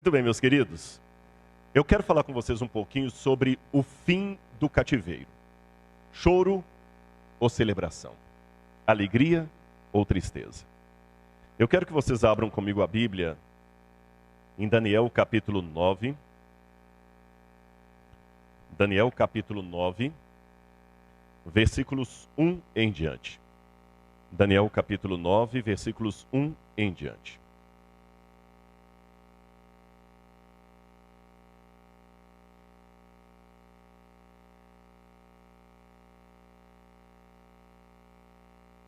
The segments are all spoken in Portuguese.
Muito bem, meus queridos. Eu quero falar com vocês um pouquinho sobre o fim do cativeiro. Choro ou celebração? Alegria ou tristeza? Eu quero que vocês abram comigo a Bíblia em Daniel capítulo 9. Daniel capítulo 9, versículos 1 em diante. Daniel capítulo 9, versículos 1 em diante.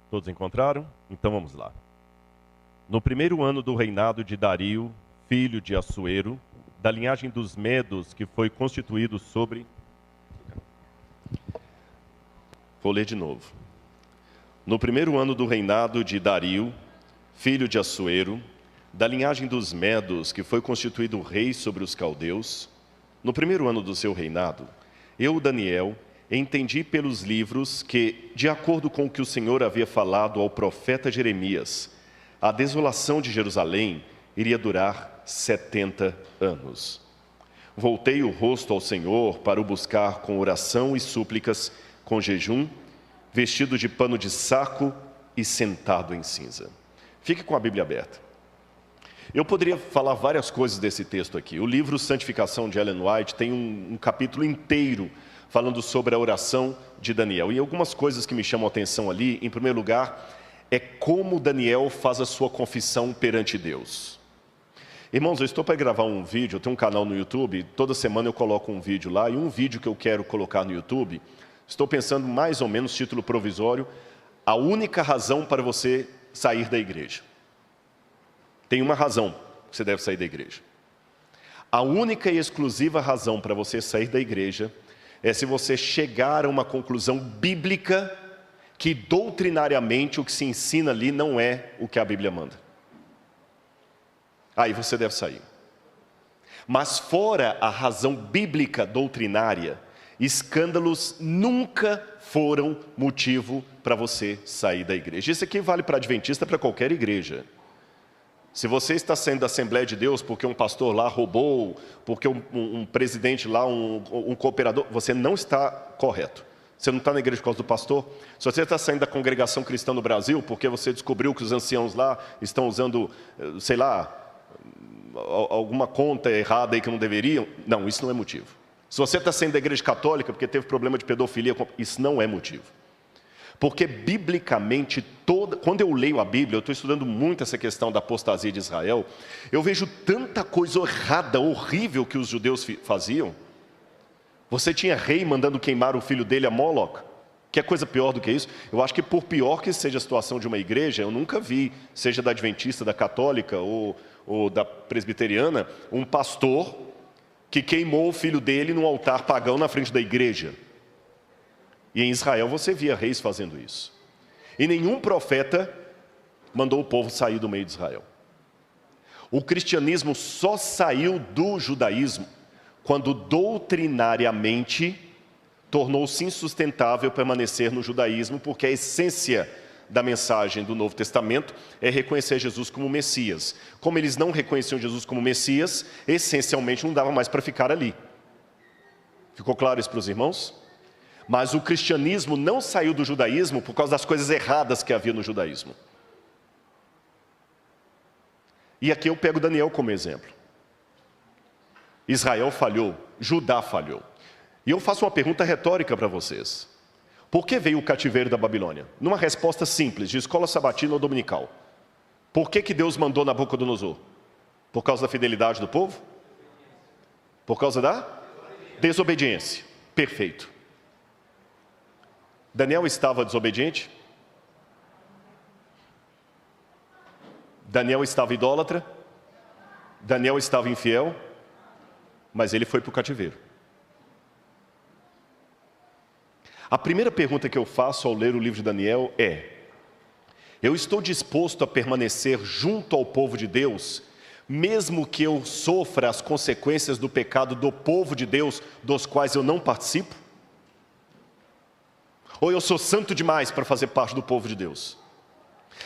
Todos encontraram? Então vamos lá. No primeiro ano do reinado de Dario, filho de Assuero, da linhagem dos Medos, que foi constituído sobre... Vou ler de novo. No primeiro ano do reinado de Dario, filho de Assuero, da linhagem dos Medos, que foi constituído rei sobre os caldeus, no primeiro ano do seu reinado, eu, Daniel, entendi pelos livros que, de acordo com o que o Senhor havia falado ao profeta Jeremias, a desolação de Jerusalém iria durar 70 anos. Voltei o rosto ao Senhor para o buscar com oração e súplicas, com jejum, vestido de pano de saco e sentado em cinza. Fique com a Bíblia aberta. Eu poderia falar várias coisas desse texto aqui. O livro Santificação de Ellen White tem um capítulo inteiro falando sobre a oração de Daniel. E algumas coisas que me chamam a atenção ali, em primeiro lugar, é como Daniel faz a sua confissão perante Deus. Irmãos, eu estou para gravar um vídeo, eu tenho um canal no YouTube, toda semana eu coloco um vídeo lá, e um vídeo que eu quero colocar no YouTube, estou pensando mais ou menos, título provisório, a única razão para você sair da igreja. Tem uma razão que você deve sair da igreja. A única e exclusiva razão para você sair da igreja é se você chegar a uma conclusão bíblica que doutrinariamente o que se ensina ali não é o que a Bíblia manda. Aí você deve sair. Mas fora a razão bíblica doutrinária, escândalos nunca foram motivo para você sair da igreja. Isso aqui vale para adventista, para qualquer igreja. Se você está saindo da Assembleia de Deus porque um pastor lá roubou, porque um presidente lá, um cooperador, você não está correto. Você não está na igreja por causa do pastor. Se você está saindo da congregação cristã no Brasil porque você descobriu que os anciãos lá estão usando, sei lá, alguma conta errada aí que não deveriam, não, isso não é motivo. Se você está saindo da igreja católica porque teve problema de pedofilia, isso não é motivo. Porque biblicamente, quando eu leio a Bíblia, eu estou estudando muito essa questão da apostasia de Israel, eu vejo tanta coisa errada, horrível que os judeus faziam. Você tinha rei mandando queimar o filho dele a Moloch, que é coisa pior do que isso. Eu acho que por pior que seja a situação de uma igreja, eu nunca vi, seja da adventista, da católica ou da presbiteriana, um pastor que queimou o filho dele num altar pagão na frente da igreja. E em Israel você via reis fazendo isso. E nenhum profeta mandou o povo sair do meio de Israel. O cristianismo só saiu do judaísmo quando doutrinariamente tornou-se insustentável permanecer no judaísmo, porque a essência da mensagem do Novo Testamento é reconhecer Jesus como Messias. Como eles não reconheciam Jesus como Messias, essencialmente não dava mais para ficar ali. Ficou claro isso para os irmãos? Mas o cristianismo não saiu do judaísmo por causa das coisas erradas que havia no judaísmo. E aqui eu pego Daniel como exemplo. Israel falhou, Judá falhou. E eu faço uma pergunta retórica para vocês. Por que veio o cativeiro da Babilônia? Numa resposta simples, de escola sabatina ou dominical. Por que Deus mandou Nabucodonosor? Por causa da fidelidade do povo? Por causa da desobediência. Perfeito. Daniel estava desobediente? Daniel estava idólatra? Daniel estava infiel? Mas ele foi para o cativeiro. A primeira pergunta que eu faço ao ler o livro de Daniel é: eu estou disposto a permanecer junto ao povo de Deus, mesmo que eu sofra as consequências do pecado do povo de Deus, dos quais eu não participo? Ou eu sou santo demais para fazer parte do povo de Deus?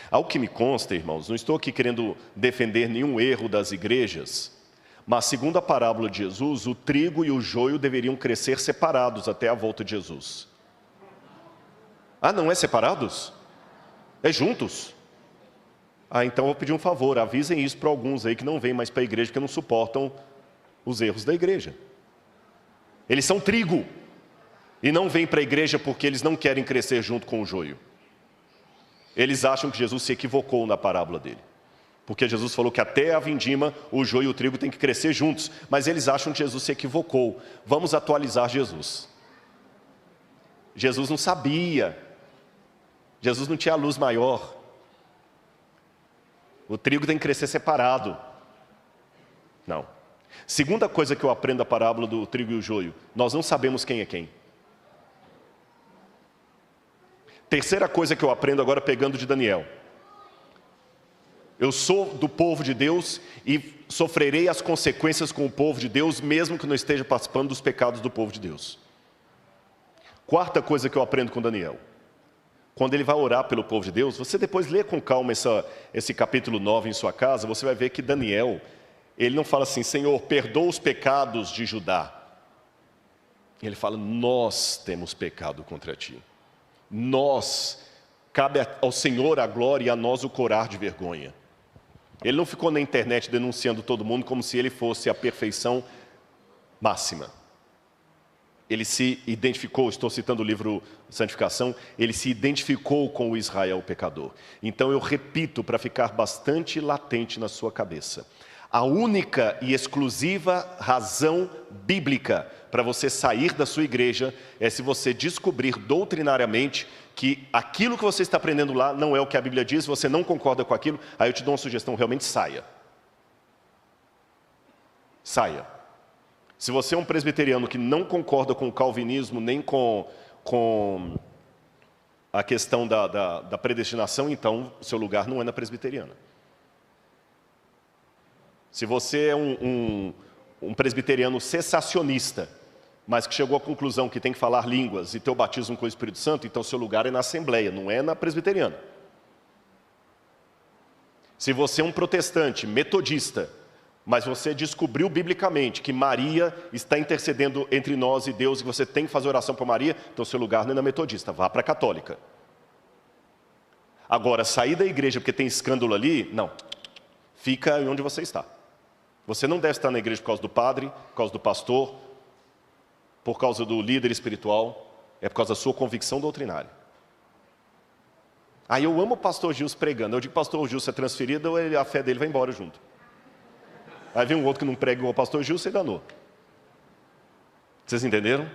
Ao que me consta, irmãos, não estou aqui querendo defender nenhum erro das igrejas, Mas, segundo a parábola de Jesus, o trigo e o joio deveriam crescer separados até a volta de Jesus. Ah, não é separados? É juntos? Ah, então eu vou pedir um favor, avisem isso para alguns aí que não vêm mais para a igreja, que não suportam os erros da igreja. Eles são trigo, e não vêm para a igreja porque eles não querem crescer junto com o joio. Eles acham que Jesus se equivocou na parábola dele. Porque Jesus falou que até a vindima, o joio e o trigo têm que crescer juntos. Mas eles acham que Jesus se equivocou. Vamos atualizar Jesus. Jesus não sabia. Jesus não tinha a luz maior. O trigo tem que crescer separado. Não. Segunda coisa que eu aprendo da parábola do trigo e o joio. Nós não sabemos quem é quem. Terceira coisa que eu aprendo agora pegando de Daniel. Eu sou do povo de Deus e sofrerei as consequências com o povo de Deus, mesmo que não esteja participando dos pecados do povo de Deus. Quarta coisa que eu aprendo com Daniel. Quando ele vai orar pelo povo de Deus, você depois lê com calma esse capítulo 9 em sua casa, você vai ver que Daniel, ele não fala assim, Senhor, perdoa os pecados de Judá. Ele fala, nós temos pecado contra ti. Cabe ao Senhor a glória e a nós o corar de vergonha. Ele não ficou na internet denunciando todo mundo como se ele fosse a perfeição máxima. Ele se identificou, estou citando o livro Santificação, ele se identificou com o Israel pecador. Então eu repito para ficar bastante latente na sua cabeça. A única e exclusiva razão bíblica para você sair da sua igreja é se você descobrir doutrinariamente que aquilo que você está aprendendo lá não é o que a Bíblia diz, você não concorda com aquilo, aí eu te dou uma sugestão, realmente saia. Saia. Se você é um presbiteriano que não concorda com o calvinismo, nem com a questão da predestinação, então o seu lugar não é na presbiteriana. Se você é um presbiteriano cessacionista, mas que chegou à conclusão que tem que falar línguas e ter o batismo com o Espírito Santo, então seu lugar é na Assembleia, não é na presbiteriana. Se você é um protestante, metodista, mas você descobriu biblicamente que Maria está intercedendo entre nós e Deus e você tem que fazer oração para Maria, então seu lugar não é na metodista, vá para a católica. Agora, sair da igreja porque tem escândalo ali, não. Fica onde você está. Você não deve estar na igreja por causa do padre, por causa do pastor, por causa do líder espiritual, é por causa da sua convicção doutrinária. Aí eu amo o pastor Gilson pregando, eu digo que o pastor Gilson é transferido, ou a fé dele vai embora junto. Aí vem um outro que não prega igual o pastor Gilson e danou. Vocês entenderam?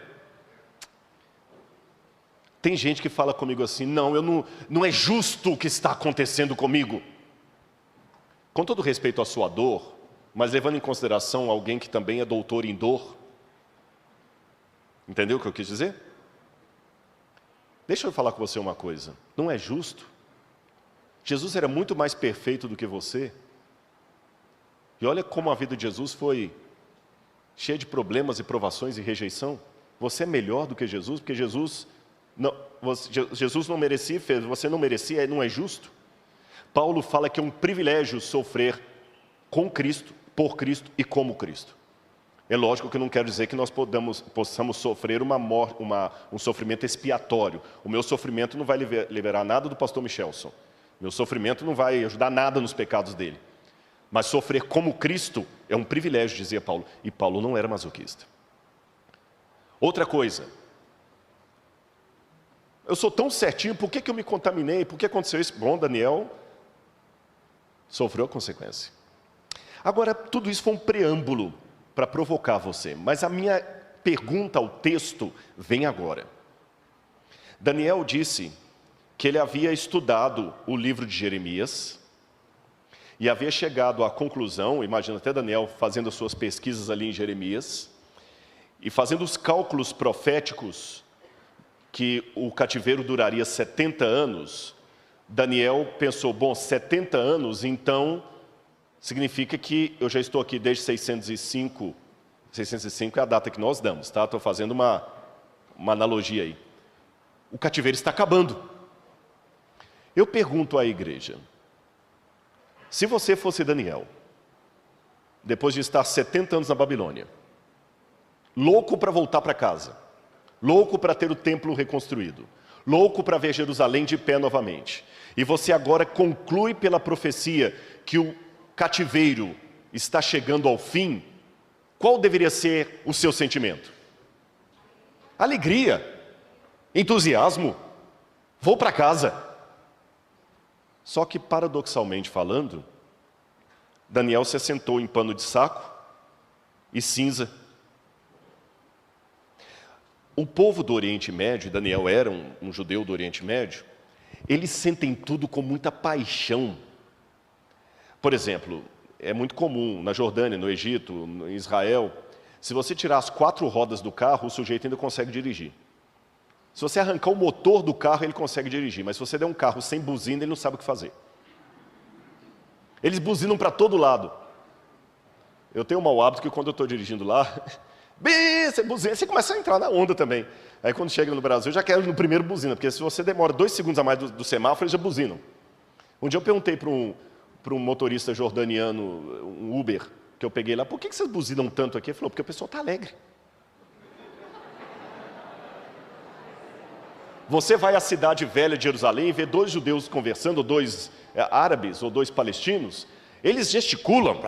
Tem gente que fala comigo assim, não é justo o que está acontecendo comigo. Com todo respeito à sua dor, mas levando em consideração alguém que também é doutor em dor, entendeu o que eu quis dizer? Deixa eu falar com você uma coisa. Não é justo. Jesus era muito mais perfeito do que você. E olha como a vida de Jesus foi cheia de problemas e provações e rejeição. Você é melhor do que Jesus, porque Jesus não merecia, você não merecia, não é justo. Paulo fala que é um privilégio sofrer com Cristo, por Cristo e como Cristo. É lógico que eu não quero dizer que nós possamos sofrer um sofrimento expiatório. O meu sofrimento não vai liberar nada do pastor Michelson. Meu sofrimento não vai ajudar nada nos pecados dele. Mas sofrer como Cristo é um privilégio, dizia Paulo. E Paulo não era masoquista. Outra coisa. Eu sou tão certinho, por que eu me contaminei? Por que aconteceu isso? Bom, Daniel sofreu a consequência. Agora, tudo isso foi um preâmbulo para provocar você. Mas a minha pergunta ao texto vem agora. Daniel disse que ele havia estudado o livro de Jeremias e havia chegado à conclusão, imagina até Daniel fazendo as suas pesquisas ali em Jeremias, e fazendo os cálculos proféticos que o cativeiro duraria 70 anos, Daniel pensou, bom, 70 anos, então significa que eu já estou aqui desde 605 é a data que nós damos, tá? Estou fazendo uma analogia aí. O cativeiro está acabando. Eu pergunto à igreja, se você fosse Daniel, depois de estar 70 anos na Babilônia, louco para voltar para casa, louco para ter o templo reconstruído, louco para ver Jerusalém de pé novamente, e você agora conclui pela profecia que o cativeiro está chegando ao fim, qual deveria ser o seu sentimento? Alegria, entusiasmo, vou para casa. Só que, paradoxalmente falando, Daniel se assentou em pano de saco e cinza. O povo do Oriente Médio, Daniel era um judeu do Oriente Médio, eles sentem tudo com muita paixão. Por exemplo, é muito comum na Jordânia, no Egito, em Israel, se você tirar as 4 rodas do carro, o sujeito ainda consegue dirigir. Se você arrancar o motor do carro, ele consegue dirigir, mas se você der um carro sem buzina, ele não sabe o que fazer. Eles buzinam para todo lado. Eu tenho um mau hábito que quando eu estou dirigindo lá, você buzina, você começa a entrar na onda também. Aí quando chega no Brasil, eu já quero no primeiro buzina, porque se você demora 2 segundos a mais do semáforo, eles já buzinam. Um dia eu perguntei para um motorista jordaniano, um Uber, que eu peguei lá, por que vocês buzinam tanto aqui? Ele falou, porque o pessoal está alegre. Você vai à cidade velha de Jerusalém e vê 2 judeus conversando, 2 árabes ou 2 palestinos, eles gesticulam.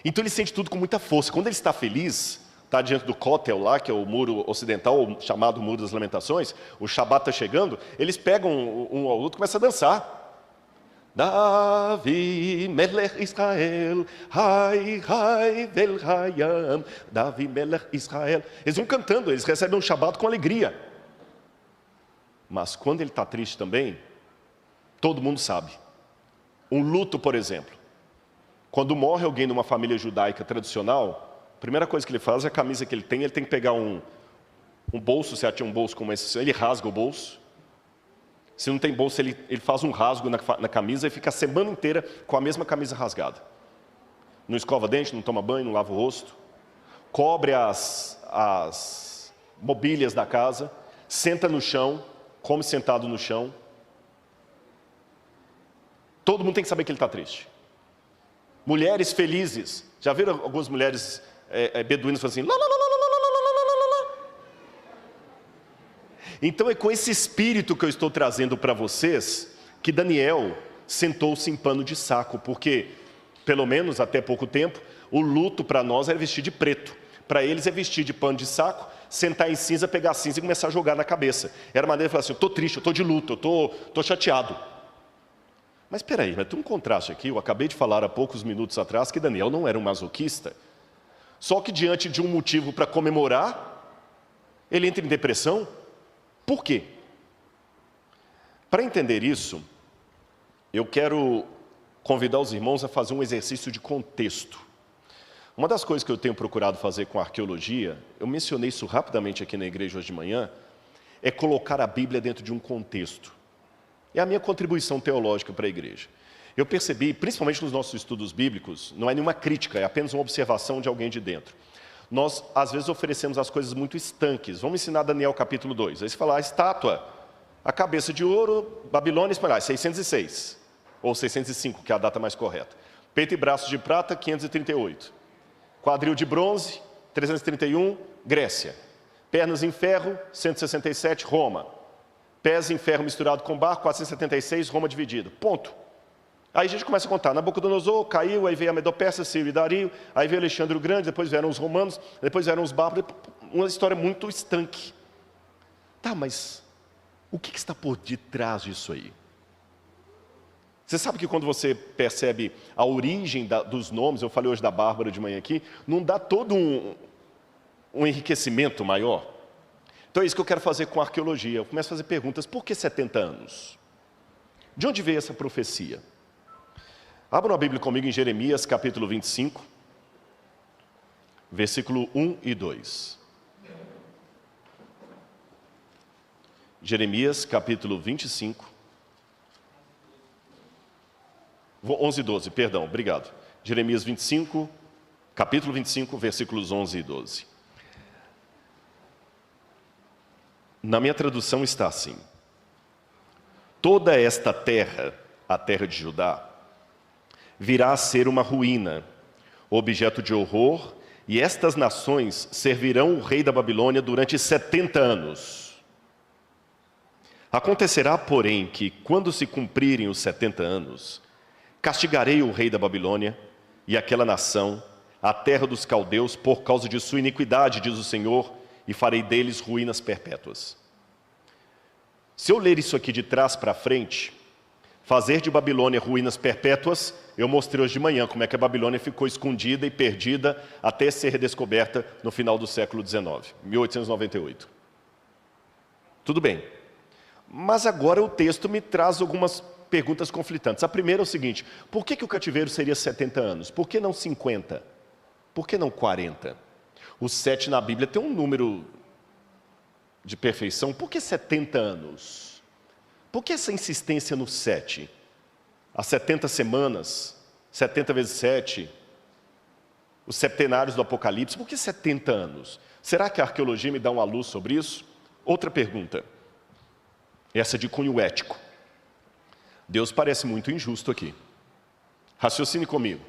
Então ele sente tudo com muita força. Quando ele está feliz, está diante do Kotel lá, que é o muro ocidental, o chamado Muro das Lamentações, o Shabat está chegando, eles pegam um ao outro e começam a dançar. Davi Melech Israel, Hai Hai Vel Hayam, Davi Melech Israel. Eles vão cantando, eles recebem um Shabat com alegria. Mas quando ele está triste também, todo mundo sabe. Um luto, por exemplo. Quando morre alguém numa família judaica tradicional, a primeira coisa que ele faz é a camisa que ele tem que pegar um bolso, se tinha um bolso como esse, ele rasga o bolso. Se não tem bolso, ele faz um rasgo na camisa e fica a semana inteira com a mesma camisa rasgada. Não escova dente, não toma banho, não lava o rosto. Cobre as mobílias da casa, senta no chão, come sentado no chão. Todo mundo tem que saber que ele está triste. Mulheres felizes. Já viram algumas mulheres beduínas falando assim, lá, lá, lá, lá, lá, lá, lá, lá, lá. Então é com esse espírito que eu estou trazendo para vocês que Daniel sentou-se em pano de saco, porque, pelo menos até pouco tempo, o luto para nós era vestir de preto. Para eles é vestir de pano de saco, sentar em cinza, pegar a cinza e começar a jogar na cabeça. Era a maneira de falar assim, eu estou triste, eu estou de luto, eu estou chateado. Mas espera aí, tem um contraste aqui. Eu acabei de falar há poucos minutos atrás que Daniel não era um masoquista. Só que diante de um motivo para comemorar, ele entra em depressão. Por quê? Para entender isso, eu quero convidar os irmãos a fazer um exercício de contexto. Uma das coisas que eu tenho procurado fazer com a arqueologia, eu mencionei isso rapidamente aqui na igreja hoje de manhã, é colocar a Bíblia dentro de um contexto. É a minha contribuição teológica para a igreja. Eu percebi, principalmente nos nossos estudos bíblicos, não é nenhuma crítica, é apenas uma observação de alguém de dentro. Nós, às vezes, oferecemos as coisas muito estanques. Vamos ensinar Daniel capítulo 2. Aí você fala, a estátua, a cabeça de ouro, Babilônia, 606. Ou 605, que é a data mais correta. Peito e braços de prata, 538. Quadril de bronze, 331, Grécia. Pernas em ferro, 167, Roma. Pés em ferro misturado com barro, 476, Roma dividida. Ponto. Aí a gente começa a contar. Nabucodonosor caiu, aí veio a Medopérsia, Ciro e Dario, aí veio Alexandre o Grande, depois vieram os romanos, depois vieram os bárbaros. Uma história muito estanque. Tá, mas o que está por detrás disso aí? Você sabe que quando você percebe a origem dos nomes, eu falei hoje da Bárbara de manhã aqui, não dá todo um enriquecimento maior? Então é isso que eu quero fazer com a arqueologia. Eu começo a fazer perguntas. Por que 70 anos? De onde veio essa profecia? Abram a Bíblia comigo em Jeremias, capítulo 25, versículo 1 e 2. Jeremias, capítulo 25. 11 e 12, perdão, obrigado. Jeremias 25, capítulo 25, versículos 11 e 12. Na minha tradução está assim: toda esta terra, a terra de Judá, virá a ser uma ruína, objeto de horror, e estas nações servirão o rei da Babilônia durante 70 anos. Acontecerá, porém, que, quando se cumprirem os 70 anos, castigarei o rei da Babilônia e aquela nação, a terra dos caldeus, por causa de sua iniquidade, diz o Senhor, e farei deles ruínas perpétuas. Se eu ler isso aqui de trás para frente, fazer de Babilônia ruínas perpétuas, eu mostrei hoje de manhã como é que a Babilônia ficou escondida e perdida até ser redescoberta no final do século XIX, 1898. Tudo bem. Mas agora o texto me traz algumas perguntas conflitantes. A primeira é o seguinte: por que o cativeiro seria 70 anos? Por que não 50? Por que não 40? O 7 na Bíblia tem um número de perfeição. Por que 70 anos? Por que essa insistência no 7? As 70 semanas, 70 vezes 7, os septenários do Apocalipse, por que 70 anos? Será que a arqueologia me dá uma luz sobre isso? Outra pergunta, essa de cunho ético. Deus parece muito injusto aqui. Raciocine comigo.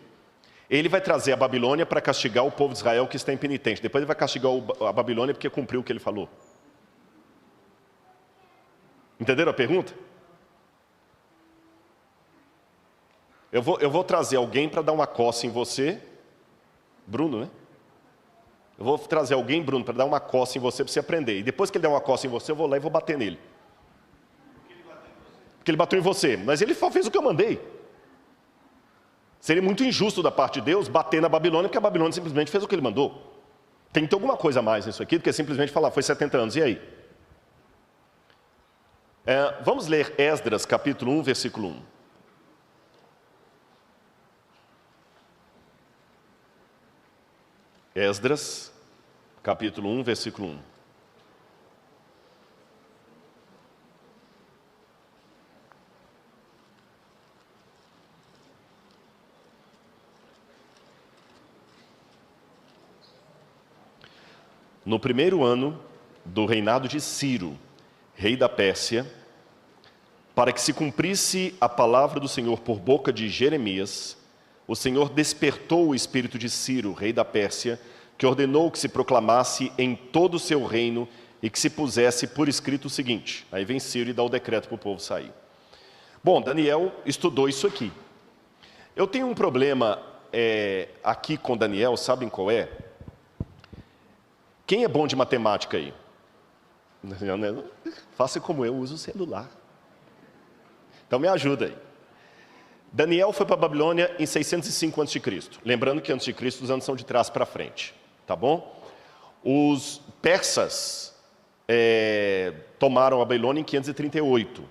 Ele vai trazer a Babilônia para castigar o povo de Israel que está impenitente. Depois ele vai castigar a Babilônia porque cumpriu o que ele falou. Entenderam a pergunta? Eu vou trazer alguém para dar uma coça em você, Bruno, né? Eu vou trazer alguém, Bruno, para dar uma coça em você para você aprender. E depois que ele der uma coça em você, eu vou lá e vou bater nele. Porque ele bateu em você, mas ele fez o que eu mandei. Seria muito injusto da parte de Deus bater na Babilônia, porque a Babilônia simplesmente fez o que ele mandou. Tem que ter alguma coisa a mais nisso aqui do que simplesmente falar, foi 70 anos, e aí? Vamos ler Esdras, capítulo 1, versículo 1. Esdras, capítulo 1, versículo 1. No primeiro ano do reinado de Ciro, rei da Pérsia, para que se cumprisse a palavra do Senhor por boca de Jeremias, o Senhor despertou o espírito de Ciro, rei da Pérsia, que ordenou que se proclamasse em todo o seu reino e que se pusesse por escrito o seguinte. Aí vem Ciro e dá o decreto para o povo sair. Bom, Daniel estudou isso aqui. Eu tenho um problema aqui com Daniel, sabem qual é? Quem é bom de matemática aí? Faça como eu, uso o celular. Então me ajuda aí. Daniel foi para a Babilônia em 605 a.C. Lembrando que a.C. os anos são de trás para frente. Tá bom? Os persas tomaram a Babilônia em 538.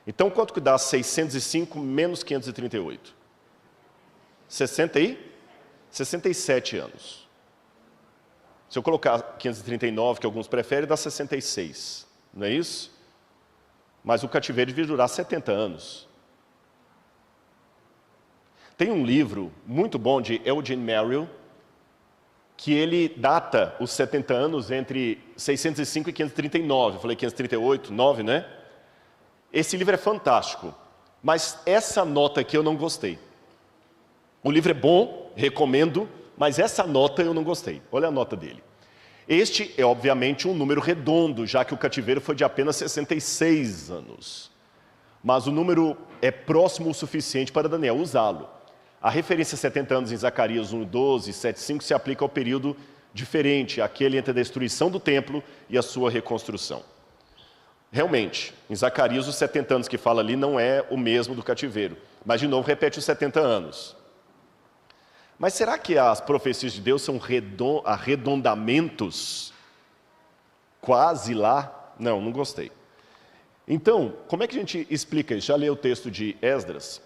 Então quanto que dá 605 menos 538? 67 anos. Se eu colocar 539, que alguns preferem, dá 66. Não é isso? Mas o cativeiro devia durar 70 anos. Tem um livro muito bom de Eugene Merrill, que ele data os 70 anos entre 605 e 539. Eu falei 538, 9, né? Esse livro é fantástico, mas essa nota aqui eu não gostei. O livro é bom, recomendo, mas essa nota eu não gostei. Olha a nota dele. Este é, obviamente, um número redondo, já que o cativeiro foi de apenas 66 anos. Mas o número é próximo o suficiente para Daniel usá-lo. A referência a 70 anos em Zacarias 1:12 e 7:5 se aplica ao período diferente, aquele entre a destruição do templo e a sua reconstrução. Realmente, em Zacarias, os 70 anos que fala ali não é o mesmo do cativeiro. Mas, de novo, repete os 70 anos. Mas será que as profecias de Deus são arredondamentos? Quase lá? Não, não gostei. Então, como é que a gente explica isso? Já leu o texto de Esdras?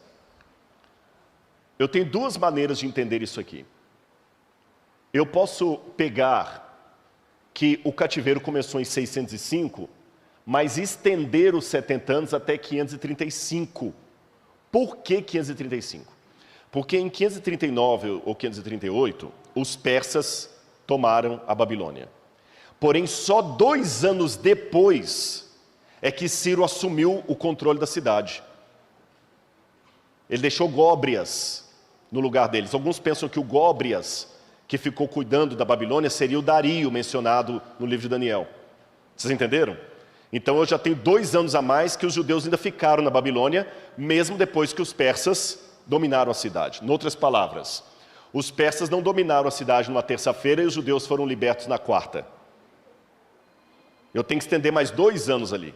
Eu tenho duas maneiras de entender isso aqui. Eu posso pegar que o cativeiro começou em 605, mas estender os 70 anos até 535. Por que 535? Porque em 539 ou 538, os persas tomaram a Babilônia. Porém, só 2 anos depois é que Ciro assumiu o controle da cidade. Ele deixou Góbrias no lugar deles. Alguns pensam que o Góbrias, que ficou cuidando da Babilônia, seria o Dario mencionado no livro de Daniel. Vocês entenderam? Então eu já tenho 2 anos a mais que os judeus ainda ficaram na Babilônia, mesmo depois que os persas dominaram a cidade. Em outras palavras, os persas não dominaram a cidade numa terça-feira e os judeus foram libertos na quarta. Eu tenho que estender mais 2 anos ali.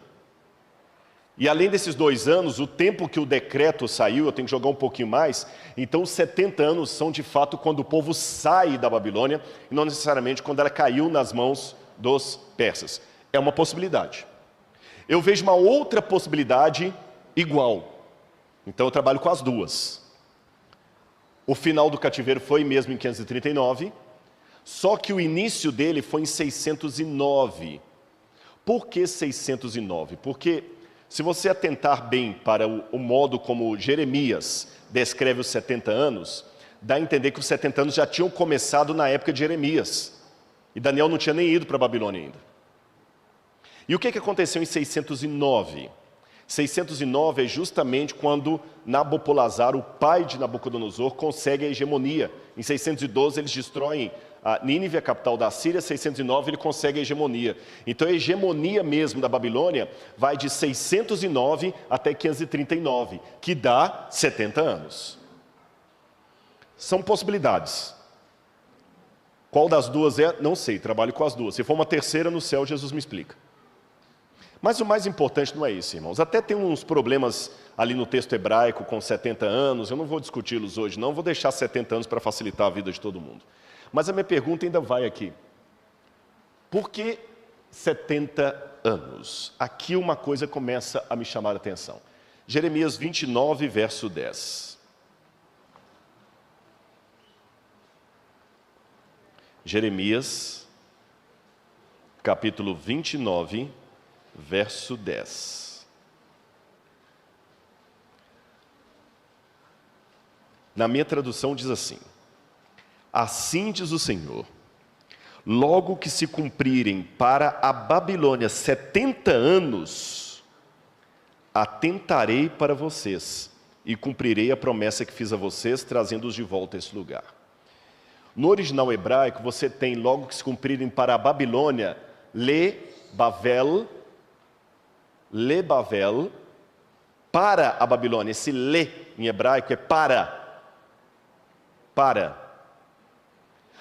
E além desses 2 anos, o tempo que o decreto saiu, eu tenho que jogar um pouquinho mais, então os 70 anos são de fato quando o povo sai da Babilônia, e não necessariamente quando ela caiu nas mãos dos persas. É uma possibilidade. Eu vejo uma outra possibilidade igual. Então eu trabalho com as duas. O final do cativeiro foi mesmo em 539, só que o início dele foi em 609. Por que 609? Porque se você atentar bem para o modo como Jeremias descreve os 70 anos, dá a entender que os 70 anos já tinham começado na época de Jeremias. E Daniel não tinha nem ido para a Babilônia ainda. E o que aconteceu em 609? 609 é justamente quando Nabopolassar, o pai de Nabucodonosor, consegue a hegemonia. Em 612 eles destroem a Nínive, a capital da Síria. 609 ele consegue a hegemonia. Então a hegemonia mesmo da Babilônia vai de 609 até 539, que dá 70 anos. São possibilidades. Qual das duas é? Não sei, trabalho com as duas. Se for uma terceira, no céu Jesus me explica. Mas o mais importante não é isso, irmãos. Até tem uns problemas ali no texto hebraico com 70 anos, eu não vou discuti-los hoje, não, vou deixar 70 anos para facilitar a vida de todo mundo. Mas a minha pergunta ainda vai aqui. Por que 70 anos? Aqui uma coisa começa a me chamar a atenção. Jeremias 29, verso 10. Jeremias, capítulo 29, verso 10. Na minha tradução diz assim: assim diz o Senhor, logo que se cumprirem para a Babilônia 70 anos, atentarei para vocês e cumprirei a promessa que fiz a vocês, trazendo-os de volta a esse lugar. No original hebraico, você tem, logo que se cumprirem para a Babilônia, Le-Bavel, para a Babilônia. Esse le em hebraico é para.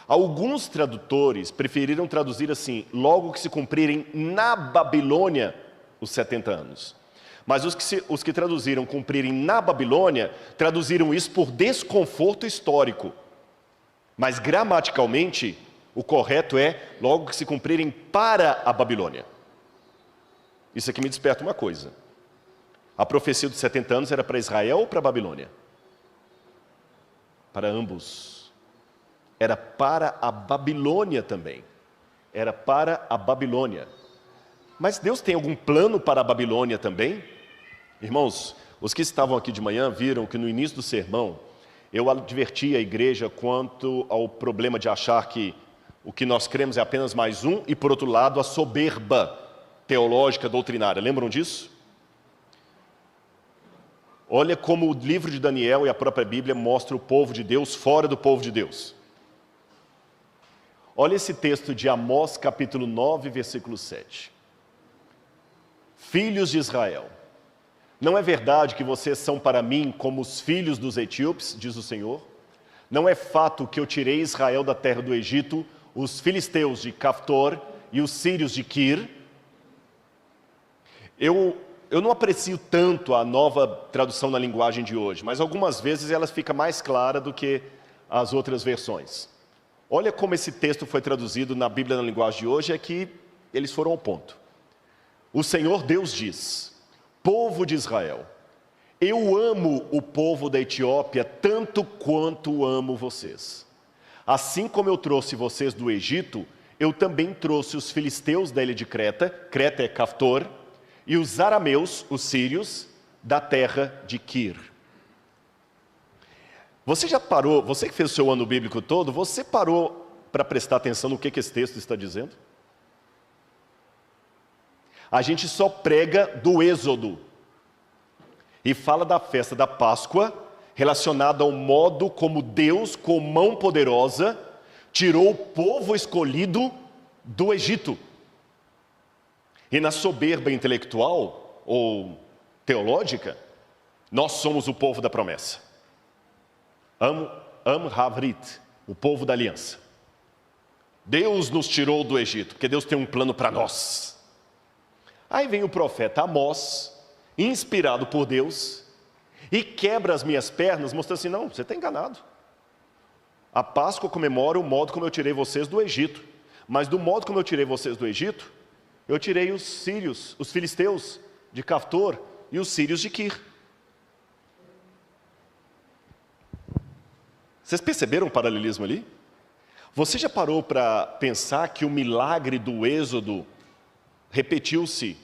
Alguns tradutores preferiram traduzir assim, logo que se cumprirem na Babilônia os 70 anos. Mas os que traduziram cumprirem na Babilônia, traduziram isso por desconforto histórico. Mas gramaticalmente, o correto é logo que se cumprirem para a Babilônia. Isso aqui me desperta uma coisa. A profecia dos 70 anos era para Israel ou para a Babilônia? Para ambos. Era para a Babilônia também. Era para a Babilônia. Mas Deus tem algum plano para a Babilônia também? Irmãos, os que estavam aqui de manhã viram que no início do sermão, eu adverti a igreja quanto ao problema de achar que o que nós cremos é apenas mais um, e por outro lado, a soberba teológica, doutrinária. Lembram disso? Olha como o livro de Daniel e a própria Bíblia mostram o povo de Deus fora do povo de Deus. Olha esse texto de Amós, capítulo 9, versículo 7. Filhos de Israel, não é verdade que vocês são para mim como os filhos dos etíopes, diz o Senhor? Não é fato que eu tirei Israel da terra do Egito, os filisteus de Caftor e os sírios de Quir? Eu não aprecio tanto a nova tradução na linguagem de hoje, mas algumas vezes ela fica mais clara do que as outras versões. Olha como esse texto foi traduzido na Bíblia na linguagem de hoje, é que eles foram ao ponto. O Senhor Deus diz: povo de Israel, eu amo o povo da Etiópia tanto quanto amo vocês. Assim como eu trouxe vocês do Egito, eu também trouxe os filisteus da ilha de Creta, Creta é Caftor, e os arameus, os sírios, da terra de Quir. Você já parou, você que fez o seu ano bíblico todo, você parou para prestar atenção no que esse texto está dizendo? A gente só prega do Êxodo e fala da festa da Páscoa relacionada ao modo como Deus, com mão poderosa, tirou o povo escolhido do Egito. E na soberba intelectual ou teológica, nós somos o povo da promessa. Am Havrit, o povo da aliança. Deus nos tirou do Egito, porque Deus tem um plano para nós. Aí vem o profeta Amós, inspirado por Deus, e quebra as minhas pernas, mostrando assim, não, você está enganado. A Páscoa comemora o modo como eu tirei vocês do Egito. Mas do modo como eu tirei vocês do Egito, eu tirei os sírios, os filisteus de Caftor e os sírios de Quir. Vocês perceberam o paralelismo ali? Você já parou para pensar que o milagre do Êxodo repetiu-se,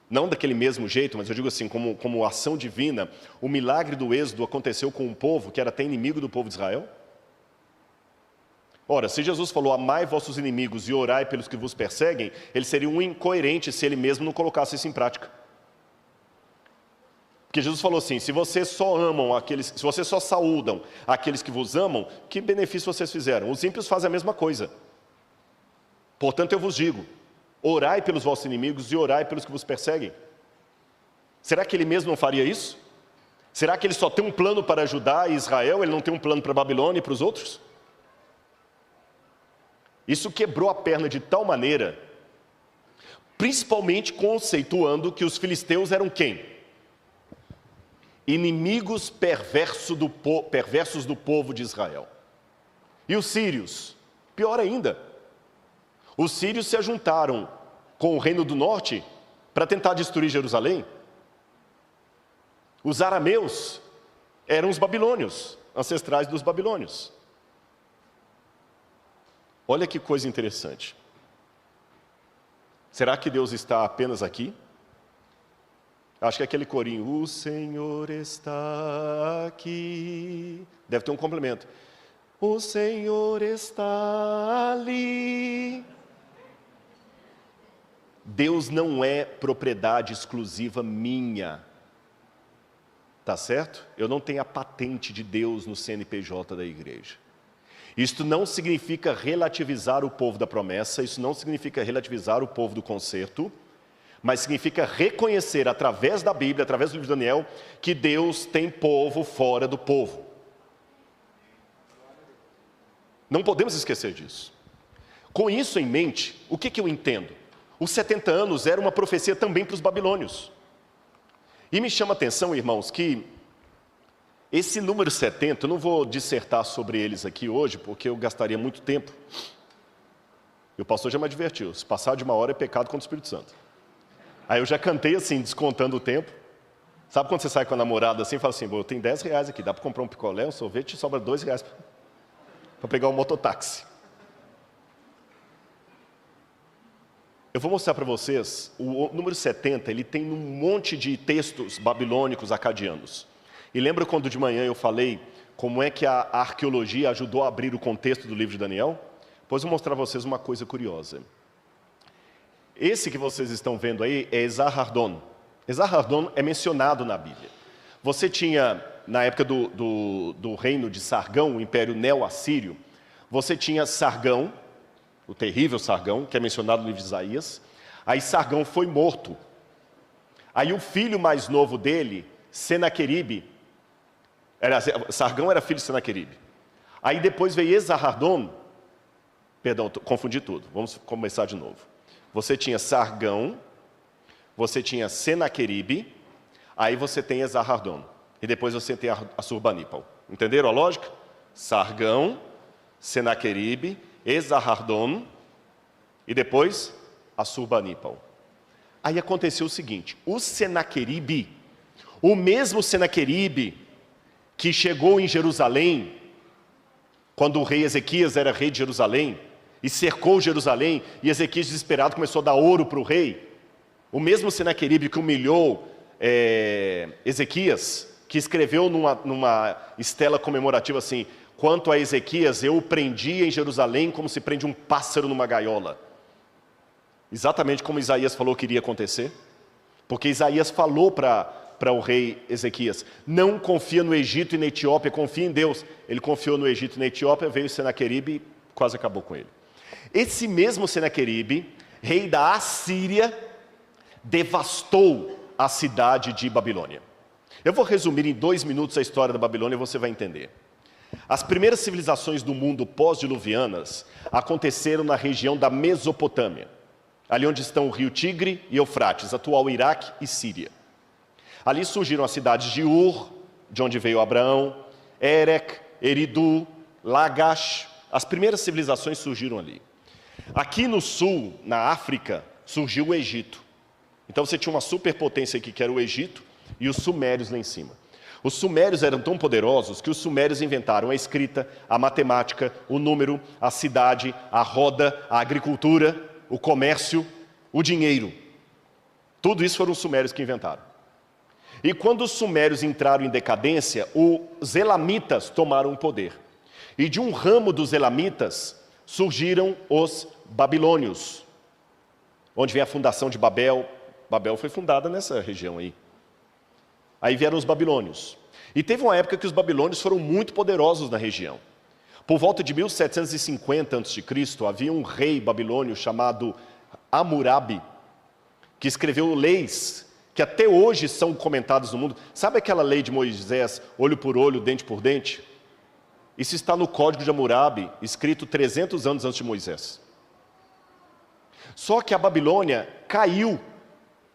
não daquele mesmo jeito, mas eu digo assim, como ação divina, o milagre do Êxodo aconteceu com um povo que era até inimigo do povo de Israel? Ora, se Jesus falou, amai vossos inimigos e orai pelos que vos perseguem, ele seria um incoerente se ele mesmo não colocasse isso em prática. Porque Jesus falou assim, se vocês só amam aqueles, se vocês só saúdam aqueles que vos amam, que benefício vocês fizeram? Os ímpios fazem a mesma coisa. Portanto, eu vos digo, orai pelos vossos inimigos e orai pelos que vos perseguem. Será que ele mesmo não faria isso? Será que ele só tem um plano para ajudar Israel, ele não tem um plano para a Babilônia e para os outros? Isso quebrou a perna de tal maneira, principalmente conceituando que os filisteus eram quem? Inimigos perversos do povo de Israel. E os sírios? Pior ainda, os sírios se ajuntaram com o reino do norte para tentar destruir Jerusalém. Os arameus eram os babilônios, ancestrais dos babilônios. Olha que coisa interessante. Será que Deus está apenas aqui? Acho que é aquele corinho, o Senhor está aqui. Deve ter um complemento. O Senhor está ali. Deus não é propriedade exclusiva minha. Tá certo? Eu não tenho a patente de Deus no CNPJ da igreja. Isto não significa relativizar o povo da promessa, isso não significa relativizar o povo do concerto, mas significa reconhecer através da Bíblia, através do livro de Daniel, que Deus tem povo fora do povo. Não podemos esquecer disso. Com isso em mente, o que eu entendo? Os 70 anos era uma profecia também para os babilônios. E me chama a atenção, irmãos, que esse número 70, eu não vou dissertar sobre eles aqui hoje, porque eu gastaria muito tempo. E o pastor já me advertiu, se passar de 1 hora é pecado contra o Espírito Santo. Aí eu já cantei assim, descontando o tempo. Sabe quando você sai com a namorada assim e fala assim, eu tenho 10 reais aqui, dá para comprar um picolé, um sorvete e sobra 2 reais para pegar um mototáxi. Eu vou mostrar para vocês, o número 70, ele tem um monte de textos babilônicos acadianos. E lembra quando de manhã eu falei como é que a arqueologia ajudou a abrir o contexto do livro de Daniel? Pois eu vou mostrar a vocês uma coisa curiosa. Esse que vocês estão vendo aí é Esarhaddon. Esarhaddon é mencionado na Bíblia. Você tinha, na época do reino de Sargão, o Império Neo-Assírio, você tinha Sargão, o terrível Sargão, que é mencionado no livro de Isaías. Aí Sargão foi morto. Aí o filho mais novo dele, Senaqueribe, Sargão era filho de Senaqueribe. Aí depois veio Esarhaddon, perdão, confundi tudo, vamos começar de novo. Você tinha Sargão, você tinha Senaqueribe, aí você tem Esarhaddon. E depois você tem Assurbanipal. Entenderam a lógica? Sargão, Senaqueribe, Esarhaddon e depois Assurbanipal. Aí aconteceu o seguinte, o Senaqueribe, o mesmo Senaqueribe que chegou em Jerusalém, quando o rei Ezequias era rei de Jerusalém, e cercou Jerusalém, e Ezequias desesperado começou a dar ouro para o rei, o mesmo Senaqueribe que humilhou Ezequias, que escreveu numa estela comemorativa assim, quanto a Ezequias, eu o prendi em Jerusalém como se prende um pássaro numa gaiola. Exatamente como Isaías falou que iria acontecer, porque Isaías falou para para o rei Ezequias: não confia no Egito e na Etiópia, confia em Deus. Ele confiou no Egito e na Etiópia, veio Senaqueribe e quase acabou com ele. Esse mesmo Senaqueribe, rei da Assíria, devastou a cidade de Babilônia. Eu vou resumir em 2 minutos a história da Babilônia e você vai entender. As primeiras civilizações do mundo pós-diluvianas aconteceram na região da Mesopotâmia, ali onde estão o rio Tigre e Eufrates, atual Iraque e Síria. Ali surgiram as cidades de Ur, de onde veio Abraão, Erech, Eridu, Lagash. As primeiras civilizações surgiram ali. Aqui no sul, na África, surgiu o Egito. Então você tinha uma superpotência aqui, que era o Egito, e os sumérios lá em cima. Os sumérios eram tão poderosos que os sumérios inventaram a escrita, a matemática, o número, a cidade, a roda, a agricultura, o comércio, o dinheiro. Tudo isso foram os sumérios que inventaram. E quando os sumérios entraram em decadência, os elamitas tomaram o poder. E de um ramo dos elamitas surgiram os babilônios, onde vem a fundação de Babel. Babel foi fundada nessa região aí. Aí vieram os babilônios. E teve uma época que os babilônios foram muito poderosos na região. Por volta de 1750 a.C., havia um rei babilônio chamado Hammurabi, que escreveu leis que até hoje são comentadas no mundo. Sabe aquela lei de Moisés, olho por olho, dente por dente? Isso está no Código de Hammurabi, escrito 300 anos antes de Moisés. Só que a Babilônia caiu.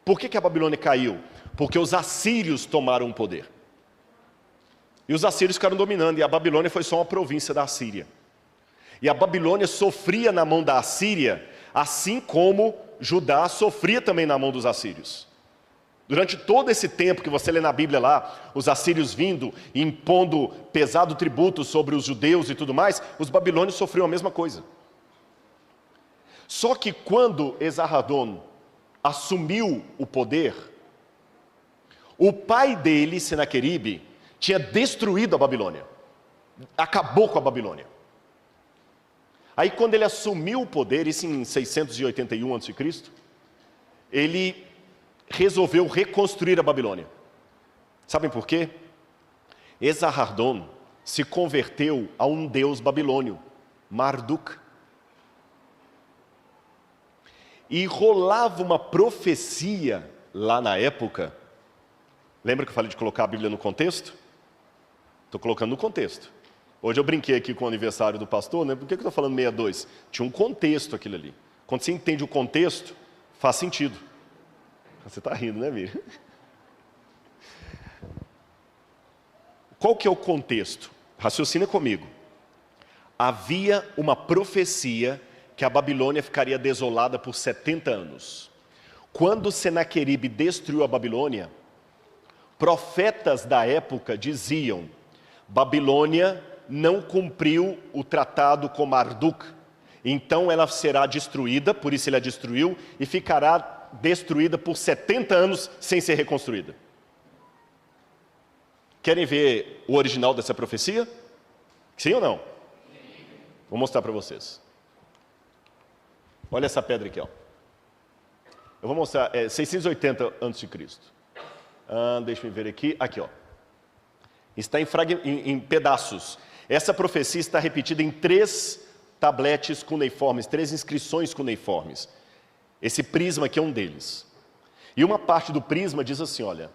Por que a Babilônia caiu? Porque os assírios tomaram o poder. E os assírios ficaram dominando, e a Babilônia foi só uma província da Assíria. E a Babilônia sofria na mão da Assíria, assim como Judá sofria também na mão dos assírios. Durante todo esse tempo que você lê na Bíblia lá, os assírios vindo e impondo pesado tributo sobre os judeus e tudo mais, os babilônios sofriam a mesma coisa. Só que quando Esarhadon assumiu o poder, o pai dele, Senaqueribe, tinha destruído a Babilônia. Acabou com a Babilônia. Aí quando ele assumiu o poder, isso em 681 a.C., ele resolveu reconstruir a Babilônia. Sabem por quê? Esarhadon se converteu a um deus babilônio, Marduk. E rolava uma profecia lá na época. Lembra que eu falei de colocar a Bíblia no contexto? Estou colocando no contexto. Hoje eu brinquei aqui com o aniversário do pastor, né? Por que eu estou falando 62? Tinha um contexto aquilo ali. Quando você entende o contexto, faz sentido. Você está rindo, né, Miriam? Qual que é o contexto? Raciocina comigo. Havia uma profecia que a Babilônia ficaria desolada por 70 anos. Quando Senaqueribe destruiu a Babilônia, profetas da época diziam: Babilônia não cumpriu o tratado com Marduk, então ela será destruída, por isso ele a destruiu, e ficará destruída por 70 anos sem ser reconstruída. Querem ver o original dessa profecia? Sim ou não? Vou mostrar para vocês. Olha essa pedra aqui, ó. Eu vou mostrar, 680 a.C. Deixa eu ver aqui. Aqui, ó. Está em pedaços. Essa profecia está repetida em 3 tabletes cuneiformes, 3 inscrições cuneiformes. Esse prisma aqui é um deles. E uma parte do prisma diz assim, olha: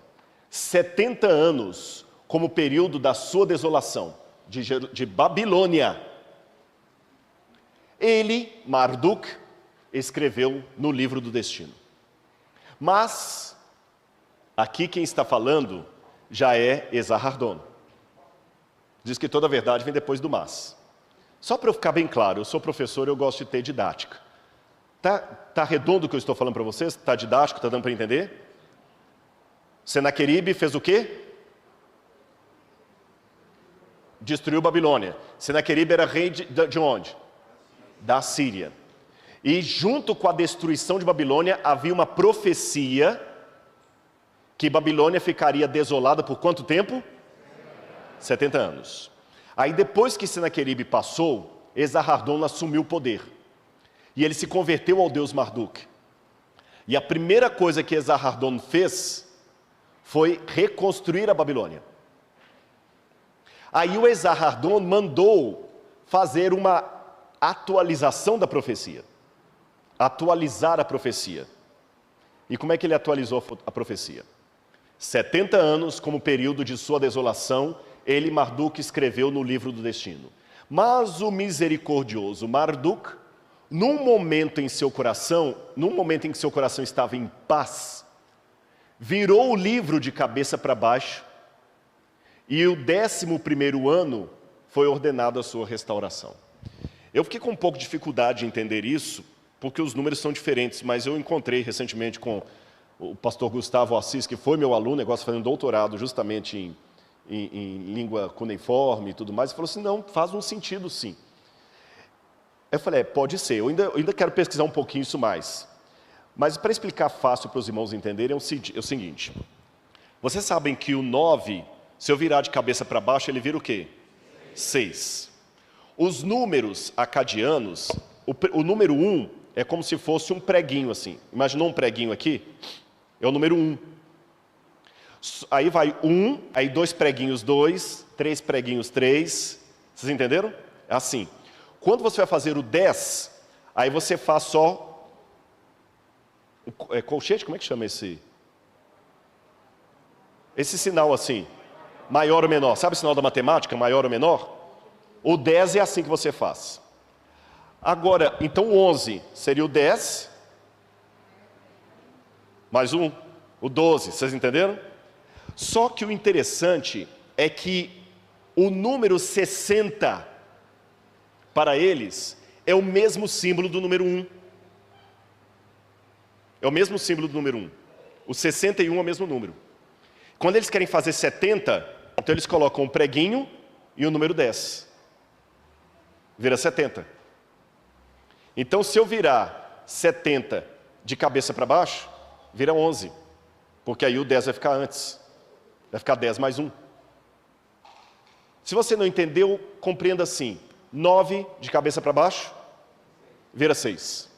70 anos como período da sua desolação, de Babilônia. Ele, Marduk, escreveu no livro do destino. Mas, aqui quem está falando já é Esarhadon. Diz que toda a verdade vem depois do mas. Só para eu ficar bem claro, eu sou professor e eu gosto de ter didática. Tá redondo o que eu estou falando para vocês? Tá didático? Tá dando para entender? Senaqueribe fez o quê? Destruiu Babilônia. Senaqueribe era rei de onde? Da Síria. E junto com a destruição de Babilônia havia uma profecia que Babilônia ficaria desolada por quanto tempo? 70 anos. Aí depois que Senaqueribe passou, Esarhadon assumiu o poder. E ele se converteu ao deus Marduk. E a primeira coisa que Esarhadon fez foi reconstruir a Babilônia. Aí o Esarhaddon mandou fazer uma atualização da profecia. Atualizar a profecia. E como é que ele atualizou a profecia? 70 anos como período de sua desolação, ele, Marduk, escreveu no livro do destino. Mas o misericordioso Marduk, num momento em que seu coração estava em paz, virou o livro de cabeça para baixo, e o 11º ano foi ordenado a sua restauração. Eu fiquei com um pouco de dificuldade de entender isso, porque os números são diferentes, mas eu encontrei recentemente com o pastor Gustavo Assis, que foi meu aluno, negócio fazendo doutorado justamente em língua cuneiforme e tudo mais, e falou assim, não, faz um sentido sim. Eu falei, pode ser, eu ainda quero pesquisar um pouquinho isso mais. Mas para explicar fácil para os irmãos entenderem, é o seguinte, vocês sabem que o 9, se eu virar de cabeça para baixo, ele vira o quê? 6. Os números acadianos, o número 1 é como se fosse um preguinho assim. Imaginou um preguinho aqui? É o número 1. Aí vai 1, aí 2 preguinhos 2, 3 preguinhos 3. Vocês entenderam? É assim. Quando você vai fazer o 10, aí você faz só colchete, como é que chama esse sinal assim? Maior ou menor. Sabe o sinal da matemática, maior ou menor? O 10 é assim que você faz. Agora, então o 11 seria o 10, mais 1, o 12, vocês entenderam? Só que o interessante é que o número 60, para eles, é o mesmo símbolo do número 1. É o mesmo símbolo do número 1. O 61 é o mesmo número. Quando eles querem fazer 70, então eles colocam um preguinho e o número 10. Vira 70. Então, se eu virar 70 de cabeça para baixo, vira 11. Porque aí o 10 vai ficar antes. Vai ficar 10 mais 1. Se você não entendeu, compreenda assim. 9 de cabeça para baixo, vira 6.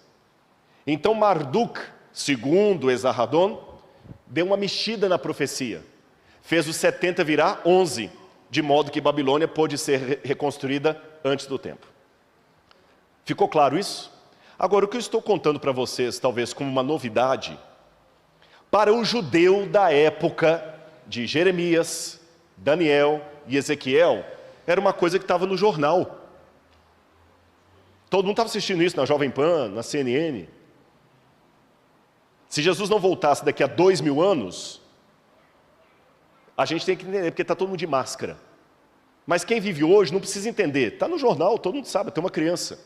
Então, Marduk, segundo Esarhaddon, deu uma mexida na profecia. Fez os 70 virar 11, de modo que Babilônia pôde ser reconstruída antes do tempo. Ficou claro isso? Agora, o que eu estou contando para vocês, talvez como uma novidade, para o judeu da época de Jeremias, Daniel e Ezequiel, era uma coisa que estava no jornal. Todo mundo estava assistindo isso na Jovem Pan, na CNN. Se Jesus não voltasse daqui a 2000 anos, a gente tem que entender, porque está todo mundo de máscara. Mas quem vive hoje não precisa entender. Está no jornal, todo mundo sabe, tem uma criança.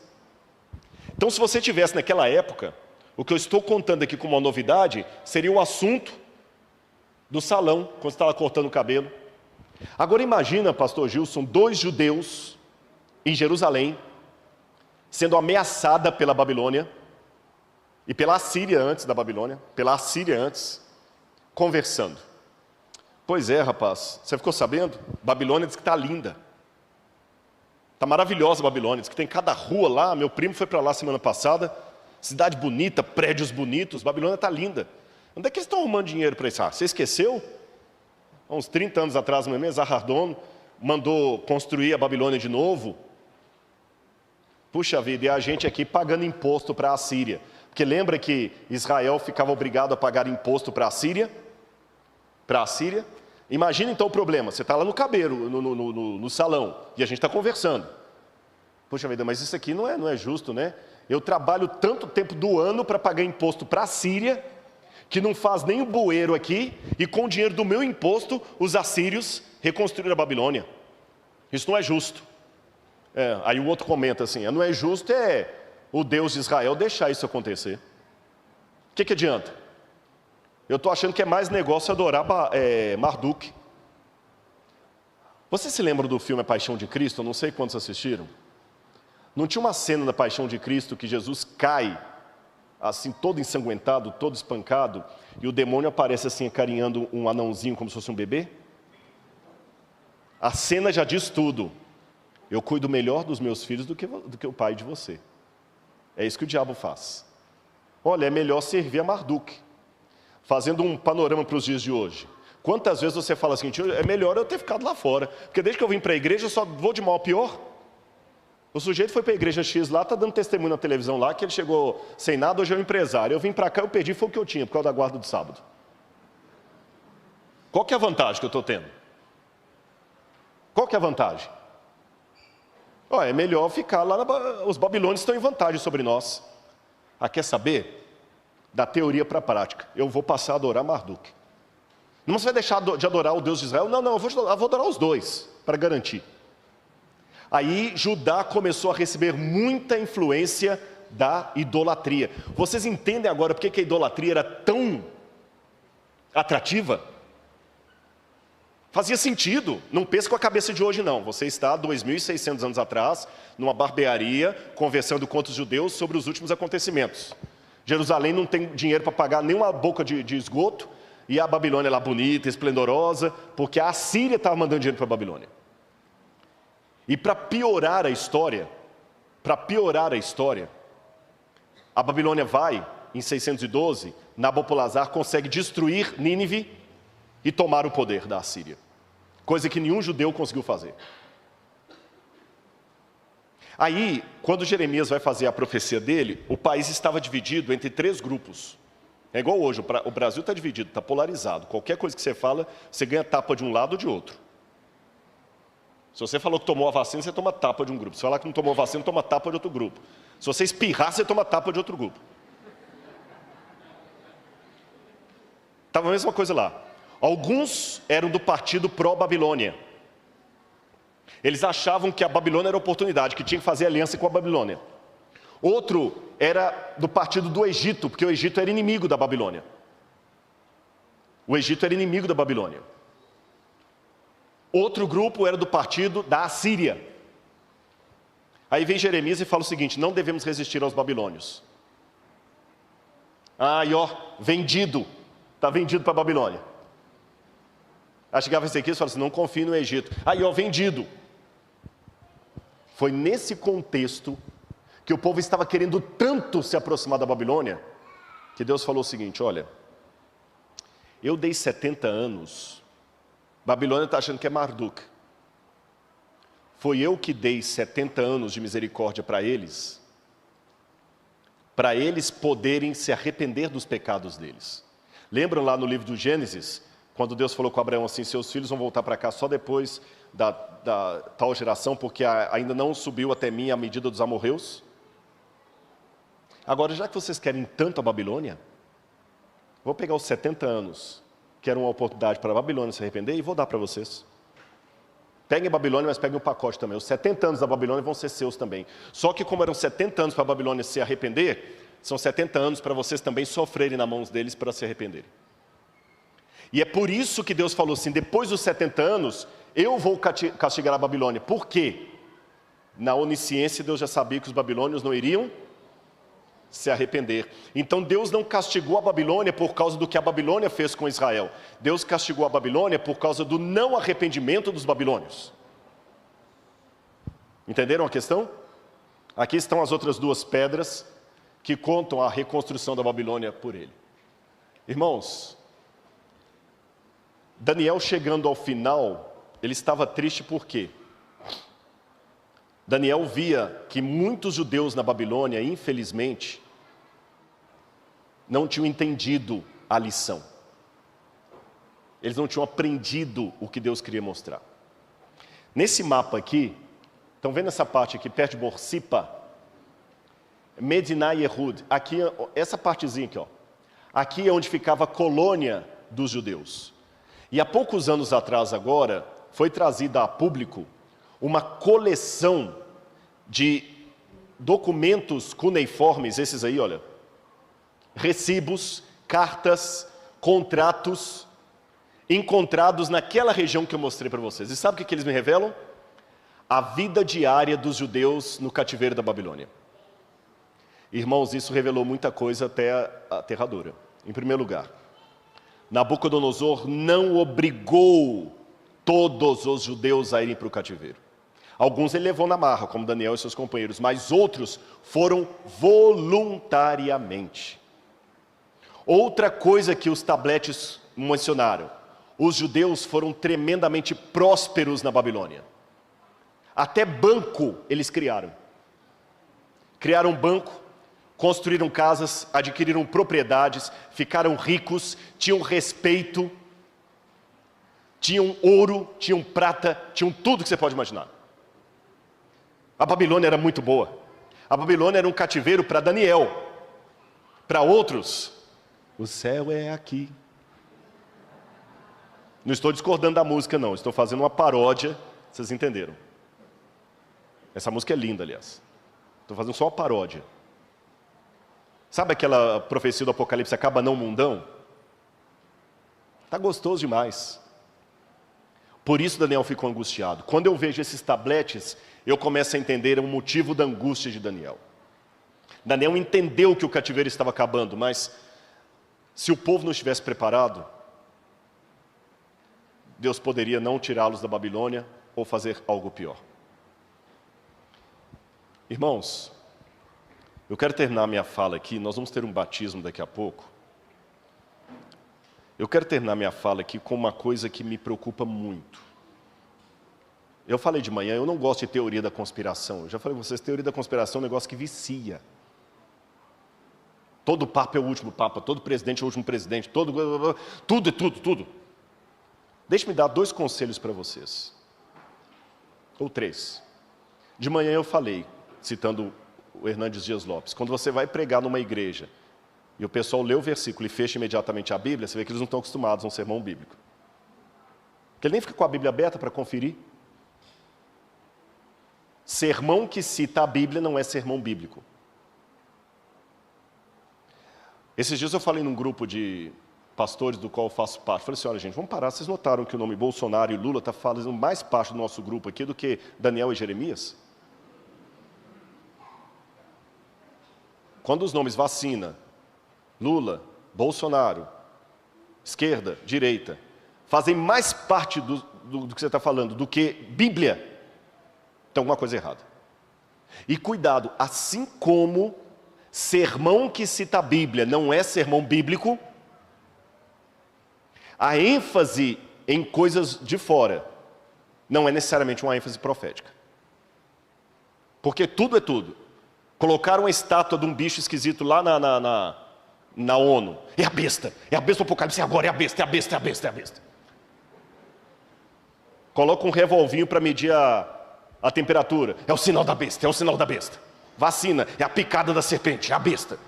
Então, se você tivesse naquela época, o que eu estou contando aqui como uma novidade, seria o assunto do salão, quando você estava cortando o cabelo. Agora imagina, pastor Gilson, 2 judeus em Jerusalém, sendo ameaçada pela Babilônia, e pela Assíria antes da Babilônia, pela Assíria antes, conversando. Pois é, rapaz, você ficou sabendo? Babilônia diz que está linda. Está maravilhosa a Babilônia, diz que tem cada rua lá, meu primo foi para lá semana passada, cidade bonita, prédios bonitos, Babilônia está linda. Onde é que eles estão arrumando dinheiro para isso? Ah, você esqueceu? Há uns 30 anos atrás, meu irmão, Esarhaddon mandou construir a Babilônia de novo. Puxa vida, e a gente aqui pagando imposto para a Assíria. Porque lembra que Israel ficava obrigado a pagar imposto para a Síria? Para a Síria? Imagina então o problema, você está lá no cabelo, no salão, e a gente está conversando. Poxa vida, mas isso aqui não é justo, né? Eu trabalho tanto tempo do ano para pagar imposto para a Síria, que não faz nem o bueiro aqui, e com o dinheiro do meu imposto, os assírios reconstruíram a Babilônia. Isso não é justo. Aí o outro comenta assim, não é justo o Deus de Israel deixar isso acontecer. O que adianta? Eu estou achando que é mais negócio adorar Marduk. Você se lembra do filme A Paixão de Cristo? Eu não sei quantos assistiram. Não tinha uma cena da Paixão de Cristo que Jesus cai, assim, todo ensanguentado, todo espancado, e o demônio aparece assim, acarinhando um anãozinho como se fosse um bebê? A cena já diz tudo. Eu cuido melhor dos meus filhos do que o pai de você. É isso que o diabo faz. Olha, é melhor servir a Marduk. Fazendo um panorama para os dias de hoje. Quantas vezes você fala assim, é melhor eu ter ficado lá fora, porque desde que eu vim para a igreja eu só vou de mal a pior. O sujeito foi para a igreja X lá, está dando testemunho na televisão lá, que ele chegou sem nada, hoje é um empresário. Eu vim para cá, eu perdi, foi o que eu tinha, por causa da guarda do sábado. Qual que é a vantagem que eu estou tendo? Qual que é a vantagem? É melhor ficar lá, os babilônios estão em vantagem sobre nós. Quer saber? Da teoria para a prática. Eu vou passar a adorar Marduk. Não você vai deixar de adorar o Deus de Israel? Não, eu vou adorar os dois, para garantir. Aí Judá começou a receber muita influência da idolatria. Vocês entendem agora por que a idolatria era tão atrativa? Fazia sentido, não pensa com a cabeça de hoje não. Você está 2.600 anos atrás, numa barbearia, conversando com os judeus sobre os últimos acontecimentos. Jerusalém não tem dinheiro para pagar nenhuma boca de esgoto, e a Babilônia lá bonita, esplendorosa, porque a Assíria estava mandando dinheiro para a Babilônia. E para piorar a história, a Babilônia vai, em 612, Nabopolassar consegue destruir Nínive e tomar o poder da Assíria. Coisa que nenhum judeu conseguiu fazer. Aí, quando Jeremias vai fazer a profecia dele, o país estava dividido entre 3 grupos. É igual hoje, o Brasil está dividido, está polarizado. Qualquer coisa que você fala, você ganha tapa de um lado ou de outro. Se você falou que tomou a vacina, você toma tapa de um grupo. Se falar que não tomou a vacina, toma tapa de outro grupo. Se você espirrar, você toma tapa de outro grupo. Estava a mesma coisa lá. Alguns eram do partido pró-Babilônia. Eles achavam que a Babilônia era oportunidade, que tinha que fazer aliança com a Babilônia. Outro era do partido do Egito, porque o Egito era inimigo da Babilônia. O Egito era inimigo da Babilônia. Outro grupo era do partido da Assíria. Aí vem Jeremias e fala o seguinte: não devemos resistir aos babilônios. Vendido. Está vendido para a Babilônia. Aí chegava esse aqui e falava assim: não confie no Egito. Vendido. Foi nesse contexto que o povo estava querendo tanto se aproximar da Babilônia, que Deus falou o seguinte: olha, eu dei 70 anos... Babilônia está achando que é Marduk. Foi eu que dei 70 anos de misericórdia para eles poderem se arrepender dos pecados deles. Lembram lá no livro do Gênesis, quando Deus falou com Abraão assim: seus filhos vão voltar para cá só depois da tal geração, porque ainda não subiu até mim a medida dos amorreus? Agora, já que vocês querem tanto a Babilônia, vou pegar os 70 anos, que era uma oportunidade para a Babilônia se arrepender, e vou dar para vocês. Peguem a Babilônia, mas peguem o pacote também. Os 70 anos da Babilônia vão ser seus também. Só que como eram 70 anos para a Babilônia se arrepender, são 70 anos para vocês também sofrerem nas mãos deles para se arrependerem. E é por isso que Deus falou assim: depois dos 70 anos, eu vou castigar a Babilônia. Por quê? Na onisciência, Deus já sabia que os babilônios não iriam se arrepender. Então Deus não castigou a Babilônia por causa do que a Babilônia fez com Israel. Deus castigou a Babilônia por causa do não arrependimento dos babilônios. Entenderam a questão? Aqui estão as outras 2 pedras que contam a reconstrução da Babilônia por ele. Irmãos, Daniel, chegando ao final, ele estava triste por quê? Daniel via que muitos judeus na Babilônia, infelizmente, não tinham entendido a lição. Eles não tinham aprendido o que Deus queria mostrar. Nesse mapa aqui, estão vendo essa parte aqui, perto de Borsipa? Medinah Yehud. Aqui, essa partezinha aqui, ó. Aqui é onde ficava a colônia dos judeus. E há poucos anos atrás agora, foi trazida a público uma coleção de documentos cuneiformes, esses aí, olha, recibos, cartas, contratos, encontrados naquela região que eu mostrei para vocês. E sabe o que eles me revelam? A vida diária dos judeus no cativeiro da Babilônia. Irmãos, isso revelou muita coisa até aterradora. Em primeiro lugar, Nabucodonosor não obrigou todos os judeus a irem para o cativeiro. Alguns ele levou na marra, como Daniel e seus companheiros, mas outros foram voluntariamente. Outra coisa que os tabletes mencionaram: os judeus foram tremendamente prósperos na Babilônia. Até banco eles criaram. Criaram um banco, construíram casas, adquiriram propriedades, ficaram ricos, tinham respeito, tinham ouro, tinham prata, tinham tudo que você pode imaginar. A Babilônia era muito boa. A Babilônia era um cativeiro para Daniel. Para outros, o céu é aqui. Não estou discordando da música, não. Estou fazendo uma paródia, vocês entenderam. Essa música é linda, aliás. Estou fazendo só uma paródia. Sabe aquela profecia do Apocalipse, acaba não mundão? Está gostoso demais. Por isso Daniel ficou angustiado. Quando eu vejo esses tabletes, eu começo a entender o motivo da angústia de Daniel. Daniel entendeu que o cativeiro estava acabando, mas se o povo não estivesse preparado, Deus poderia não tirá-los da Babilônia ou fazer algo pior. Irmãos, eu quero terminar minha fala aqui, nós vamos ter um batismo daqui a pouco. Eu quero terminar minha fala aqui com uma coisa que me preocupa muito. Eu falei de manhã, eu não gosto de teoria da conspiração. Eu já falei com vocês, teoria da conspiração é um negócio que vicia. Todo papa é o último papa, todo presidente é o último presidente, tudo é tudo. Deixe-me dar 2 conselhos para vocês. Ou 3. De manhã eu falei, citando o Hernandes Dias Lopes, quando você vai pregar numa igreja, e o pessoal lê o versículo e fecha imediatamente a Bíblia, você vê que eles não estão acostumados a um sermão bíblico. Porque ele nem fica com a Bíblia aberta para conferir. Sermão que cita a Bíblia não é sermão bíblico. Esses dias eu falei num grupo de pastores do qual eu faço parte. Falei assim, olha gente, vamos parar. Vocês notaram que o nome Bolsonaro e Lula está fazendo mais parte do nosso grupo aqui do que Daniel e Jeremias? Quando os nomes vacina, Lula, Bolsonaro, esquerda, direita, fazem mais parte do que você está falando do que Bíblia, tem alguma coisa errada. E cuidado, assim como sermão que cita a Bíblia não é sermão bíblico, a ênfase em coisas de fora não é necessariamente uma ênfase profética. Porque tudo é tudo. Colocaram uma estátua de um bicho esquisito lá na ONU. É a besta do Apocalipse, agora é a besta. Coloca um revolvinho para medir a temperatura. É o sinal da besta. Vacina, é a picada da serpente, é a besta.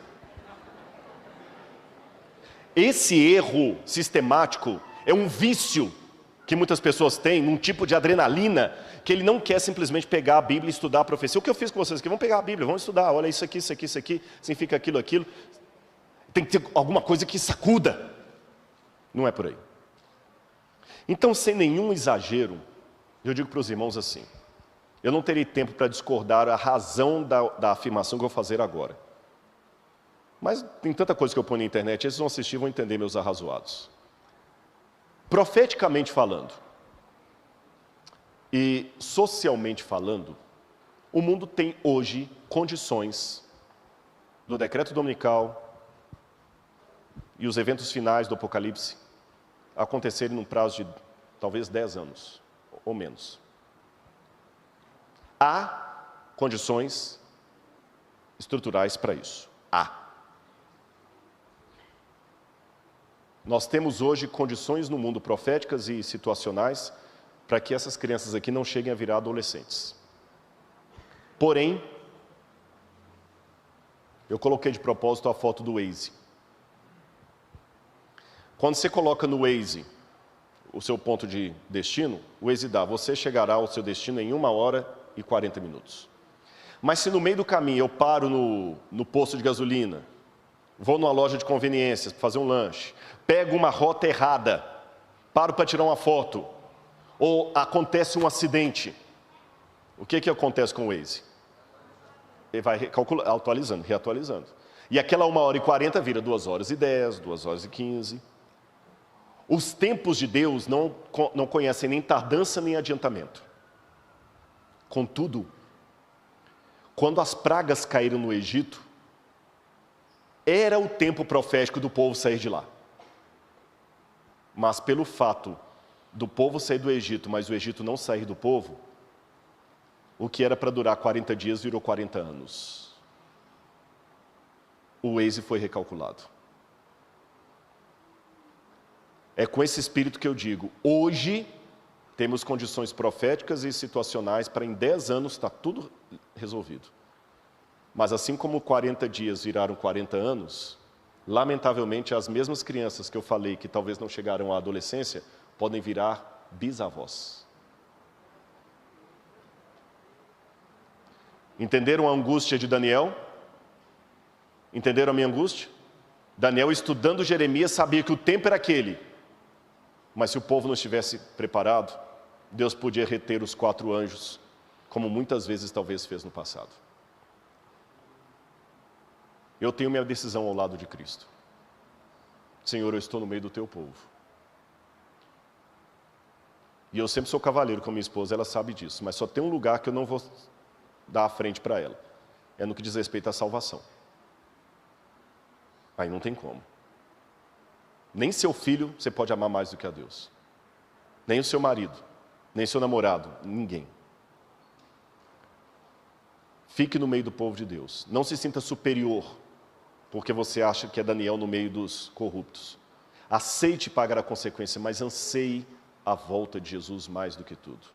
Esse erro sistemático é um vício que muitas pessoas têm, um tipo de adrenalina, que ele não quer simplesmente pegar a Bíblia e estudar a profecia. O que eu fiz com vocês aqui? Vamos pegar a Bíblia, vamos estudar. Olha isso aqui, significa aquilo. Tem que ter alguma coisa que sacuda. Não é por aí. Então, sem nenhum exagero, eu digo para os irmãos assim, eu não terei tempo para discordar a razão da afirmação que eu vou fazer agora. Mas tem tanta coisa que eu ponho na internet, eles vão assistir e vão entender meus arrazoados. Profeticamente falando, e socialmente falando, o mundo tem hoje condições do decreto dominical e os eventos finais do Apocalipse acontecerem num prazo de talvez 10 anos ou menos. Há condições estruturais para isso. Há. Nós temos hoje condições no mundo proféticas e situacionais para que essas crianças aqui não cheguem a virar adolescentes. Porém, eu coloquei de propósito a foto do Waze. Quando você coloca no Waze o seu ponto de destino, o Waze dá, você chegará ao seu destino em 1 hora e 40 minutos. Mas se no meio do caminho eu paro no posto de gasolina, vou numa loja de conveniências para fazer um lanche, pego uma rota errada, paro para tirar uma foto, ou acontece um acidente, o que acontece com o Waze? Ele vai reatualizando. E aquela 1 hora e 40 vira 2 horas e 10, 2 horas e 15. Os tempos de Deus não conhecem nem tardança nem adiantamento. Contudo, quando as pragas caíram no Egito, era o tempo profético do povo sair de lá. Mas pelo fato do povo sair do Egito, mas o Egito não sair do povo, o que era para durar 40 dias virou 40 anos. O Waze foi recalculado. É com esse espírito que eu digo, hoje temos condições proféticas e situacionais para em 10 anos estar tudo resolvido. Mas assim como 40 dias viraram 40 anos, lamentavelmente as mesmas crianças que eu falei que talvez não chegaram à adolescência, podem virar bisavós. Entenderam a angústia de Daniel? Entenderam a minha angústia? Daniel, estudando Jeremias, sabia que o tempo era aquele. Mas se o povo não estivesse preparado, Deus podia reter os 4 anjos, como muitas vezes talvez fez no passado. Eu tenho minha decisão ao lado de Cristo. Senhor, eu estou no meio do teu povo. E eu sempre sou cavaleiro com a minha esposa, ela sabe disso. Mas só tem um lugar que eu não vou dar a frente para ela. É no que diz respeito à salvação. Aí não tem como. Nem seu filho você pode amar mais do que a Deus. Nem o seu marido. Nem seu namorado. Ninguém. Fique no meio do povo de Deus. Não se sinta superior, porque você acha que é Daniel no meio dos corruptos. Aceite pagar a consequência, mas anseie a volta de Jesus mais do que tudo.